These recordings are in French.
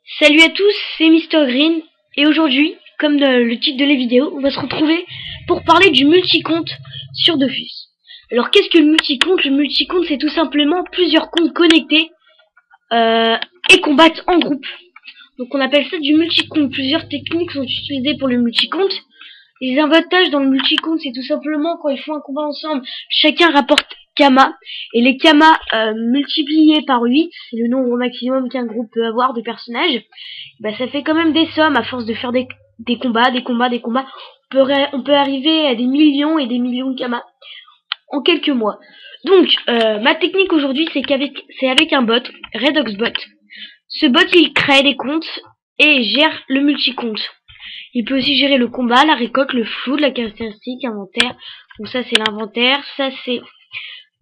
Salut à tous, c'est Mr Green et aujourd'hui, comme le titre de la vidéo, on va se retrouver pour parler du multi-compte sur Dofus. Alors qu'est-ce que le multi-compte? Le multi-compte, c'est tout simplement plusieurs comptes connectés et combattent en groupe. Donc on appelle ça du multi-compte. Plusieurs techniques sont utilisées pour le multi-compte. Les avantages dans le multi-compte, c'est tout simplement quand ils font un combat ensemble, chacun rapporte Kama, et les Kama multipliés par 8, c'est le nombre maximum qu'un groupe peut avoir de personnages, bah ça fait quand même des sommes à force de faire des combats. On peut arriver à des millions et des millions de Kama en quelques mois. Donc, ma technique aujourd'hui, c'est avec un bot, RedoxBot. Ce bot, il crée des comptes et gère le multi-compte. Il peut aussi gérer le combat, la récolte, le flou, la caractéristique, inventaire. Donc ça c'est l'inventaire, ça c'est...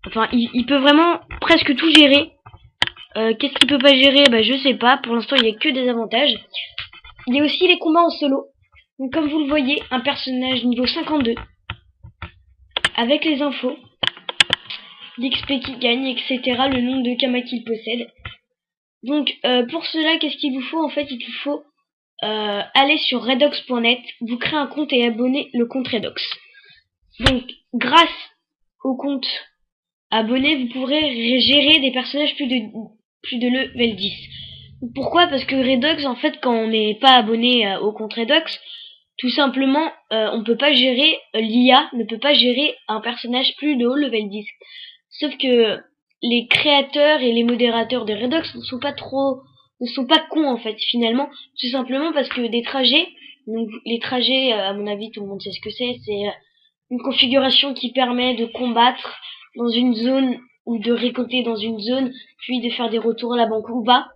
Enfin, il peut vraiment presque tout gérer. Qu'est-ce qu'il peut pas gérer? Bah je sais pas, pour l'instant il y a que des avantages. Il y a aussi les combats en solo. Donc comme vous le voyez, un personnage niveau 52. Avec les infos, l'XP qu'il gagne, etc. Le nombre de Kama qu'il possède. Donc pour cela, qu'est-ce qu'il vous faut? En fait, il vous faut... allez sur redox.net, vous créez un compte et abonnez le compte Redox. Donc, grâce au compte abonné, vous pourrez gérer des personnages plus de level 10. Pourquoi? Parce que Redox, en fait, quand on n'est pas abonné au compte Redox, tout simplement, on peut pas gérer, l'IA ne peut pas gérer un personnage plus de haut level 10. Sauf que les créateurs et les modérateurs de Redox ne sont pas cons en fait finalement, tout simplement parce que des trajets, donc les trajets à mon avis tout le monde sait ce que c'est une configuration qui permet de combattre dans une zone ou de récolter dans une zone, puis de faire des retours à la banque ou bas,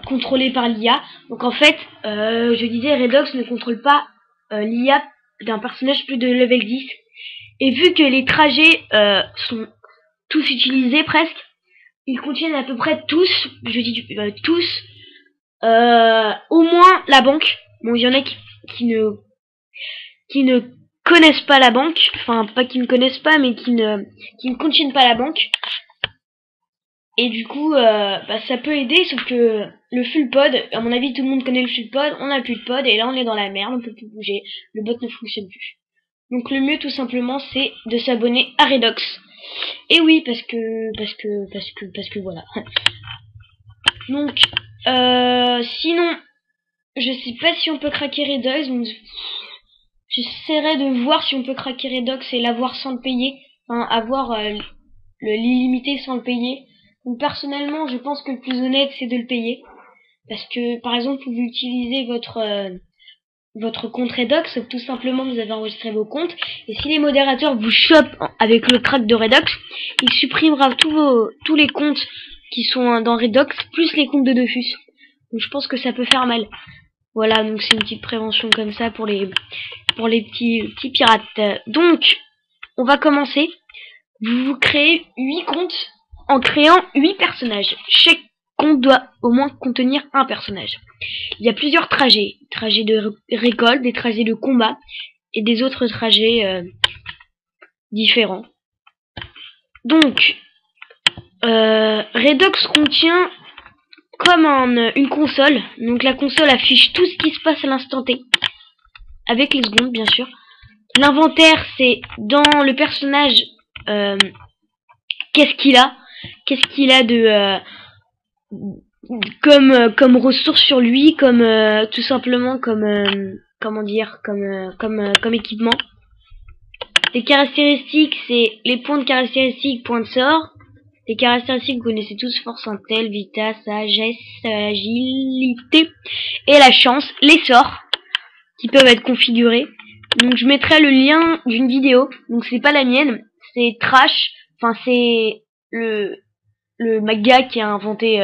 contrôlé par l'IA. Donc en fait, je disais, Redox ne contrôle pas l'IA d'un personnage plus de level 10, et vu que les trajets sont tous utilisés presque, ils contiennent à peu près tous, je dis tous, au moins la banque. Bon, il y en a qui ne connaissent pas la banque, enfin pas qui ne connaissent pas, mais qui ne contiennent pas la banque. Et du coup, ça peut aider, sauf que le full pod, à mon avis tout le monde connaît le full pod, on n'a plus de pod, et là on est dans la merde, on peut plus bouger, le bot ne fonctionne plus. Donc le mieux tout simplement c'est de s'abonner à Redox. Et oui, parce que voilà. Donc, sinon, je sais pas si on peut craquer Redox, donc j'essaierai de voir si on peut craquer Redox et l'avoir sans le payer, enfin avoir l'illimité sans le payer. Donc personnellement, je pense que le plus honnête c'est de le payer, parce que par exemple, vous utilisez votre compte Redox, tout simplement vous avez enregistré vos comptes, et si les modérateurs vous chopent avec le crack de Redox, il supprimera tous les comptes qui sont dans Redox, plus les comptes de Dofus. Donc je pense que ça peut faire mal. Voilà, donc c'est une petite prévention comme ça pour les petits pirates. Donc, on va commencer. Vous créez 8 comptes en créant 8 personnages. Chaque compte doit au moins contenir un personnage. Il y a plusieurs trajets. Trajets de récolte, des trajets de combat et des autres trajets différents. Donc, Redox contient comme une console. Donc la console affiche tout ce qui se passe à l'instant T. Avec les secondes, bien sûr. L'inventaire, c'est dans le personnage, qu'est-ce qu'il a de comme ressources sur lui, comme tout simplement comme comme équipement. Les caractéristiques, c'est les points de caractéristiques, points de sort. Les caractéristiques, vous connaissez tous, force intel, vita, sagesse, agilité et la chance. Les sorts qui peuvent être configurés. Donc je mettrai le lien d'une vidéo. Donc c'est pas la mienne, c'est Trash. Enfin c'est le manga qui a inventé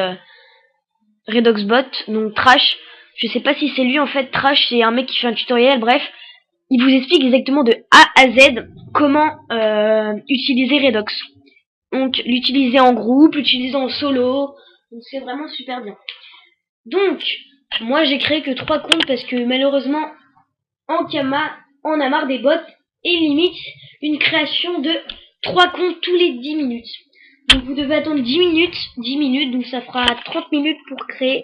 RedoxBot. Donc Trash. Je sais pas si c'est lui en fait. Trash c'est un mec qui fait un tutoriel. Bref, il vous explique exactement de A à Z comment utiliser Redox. Donc l'utiliser en groupe, l'utiliser en solo. Donc c'est vraiment super bien. Donc moi j'ai créé que 3 comptes parce que malheureusement Ankama en a marre des bots et limite une création de 3 comptes tous les 10 minutes. Donc vous devez attendre 10 minutes. 10 minutes, donc ça fera 30 minutes pour créer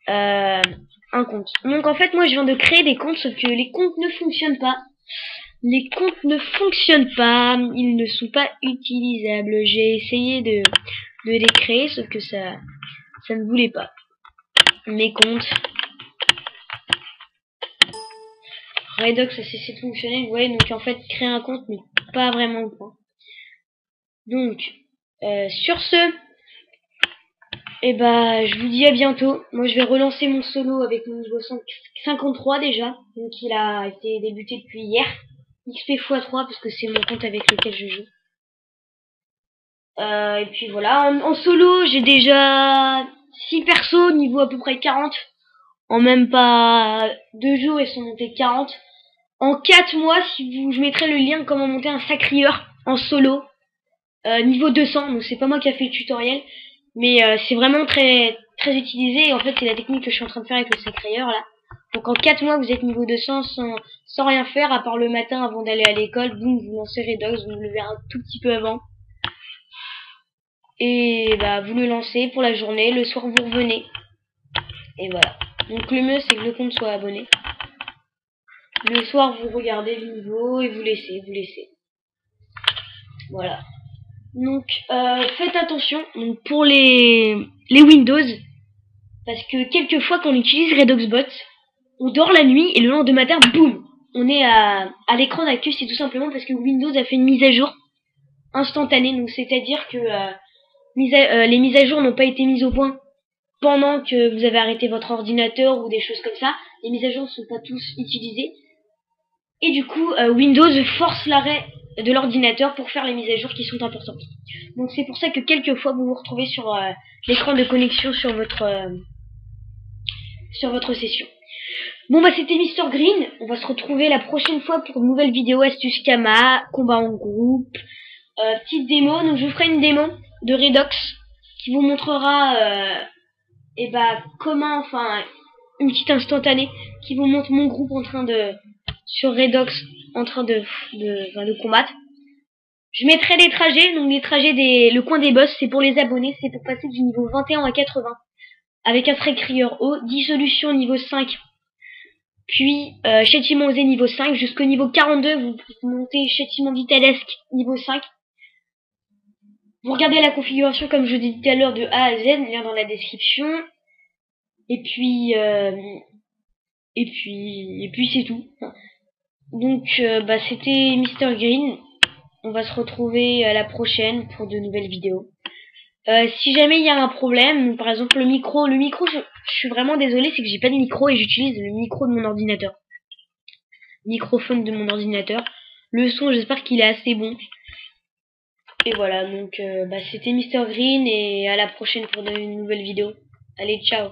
un compte. Donc en fait, moi je viens de créer des comptes, sauf que les comptes ne fonctionnent pas. Les comptes ne fonctionnent pas, ils ne sont pas utilisables. J'ai essayé de les créer, sauf que ça ne voulait pas. Mes comptes. Redox a cessé de fonctionner, vous voyez, donc en fait, créer un compte, mais pas vraiment le point. Donc, sur ce, et bah, je vous dis à bientôt. Moi, je vais relancer mon solo avec mon niveau 53 déjà, donc il a été débuté depuis hier. XP x3 parce que c'est mon compte avec lequel je joue. Et puis voilà, en solo j'ai déjà 6 persos, niveau à peu près 40. En même pas 2 jours ils sont montés 40. En 4 mois, je mettrai le lien de comment monter un sacrieur en solo. Niveau 200, donc c'est pas moi qui a fait le tutoriel. Mais c'est vraiment très très utilisé. Et en fait c'est la technique que je suis en train de faire avec le sacrieur là. Donc en 4 mois vous êtes niveau 200 sans rien faire, à part le matin avant d'aller à l'école, boum, vous lancez Redox, vous le verrez un tout petit peu avant. Et bah vous le lancez pour la journée, le soir vous revenez. Et voilà. Donc le mieux c'est que le compte soit abonné. Le soir vous regardez le niveau et vous laissez. Voilà. Donc faites attention donc, pour les Windows, parce que quelquefois quand on utilise RedoxBot, on dort la nuit et le lendemain matin, boum, on est à l'écran d'accueil. C'est tout simplement parce que Windows a fait une mise à jour instantanée. Donc c'est-à-dire que les mises à jour n'ont pas été mises au point pendant que vous avez arrêté votre ordinateur ou des choses comme ça. Les mises à jour ne sont pas tous utilisées. Et du coup, Windows force l'arrêt de l'ordinateur pour faire les mises à jour qui sont importantes. Donc c'est pour ça que quelquefois vous vous retrouvez sur l'écran de connexion sur votre session. Bon bah c'était Mr Green, on va se retrouver la prochaine fois pour une nouvelle vidéo astuce Kama, combat en groupe, petite démo. Donc je vous ferai une démo de Redox qui vous montrera et bah comment, enfin une petite instantanée qui vous montre mon groupe en train de sur Redox en train de combattre. Je mettrai les trajets, donc les trajets le coin des boss, c'est pour les abonnés, c'est pour passer du niveau 21 à 80 avec un sacrieur haut, dissolution niveau 5, puis châtiment osé niveau 5 jusqu'au niveau 42, vous montez châtiment vitalesque niveau 5. Vous regardez la configuration comme je vous dis tout à l'heure de A à Z, lien dans la description. Et puis c'est tout. Donc bah c'était Mr Green. On va se retrouver à la prochaine pour de nouvelles vidéos. Si jamais il y a un problème, par exemple le micro, je suis vraiment désolée, c'est que j'ai pas de micro et j'utilise le micro de mon ordinateur. Microphone de mon ordinateur. Le son, j'espère qu'il est assez bon. Et voilà, donc bah, c'était Mr Green et à la prochaine pour de nouvelles vidéos. Allez, ciao.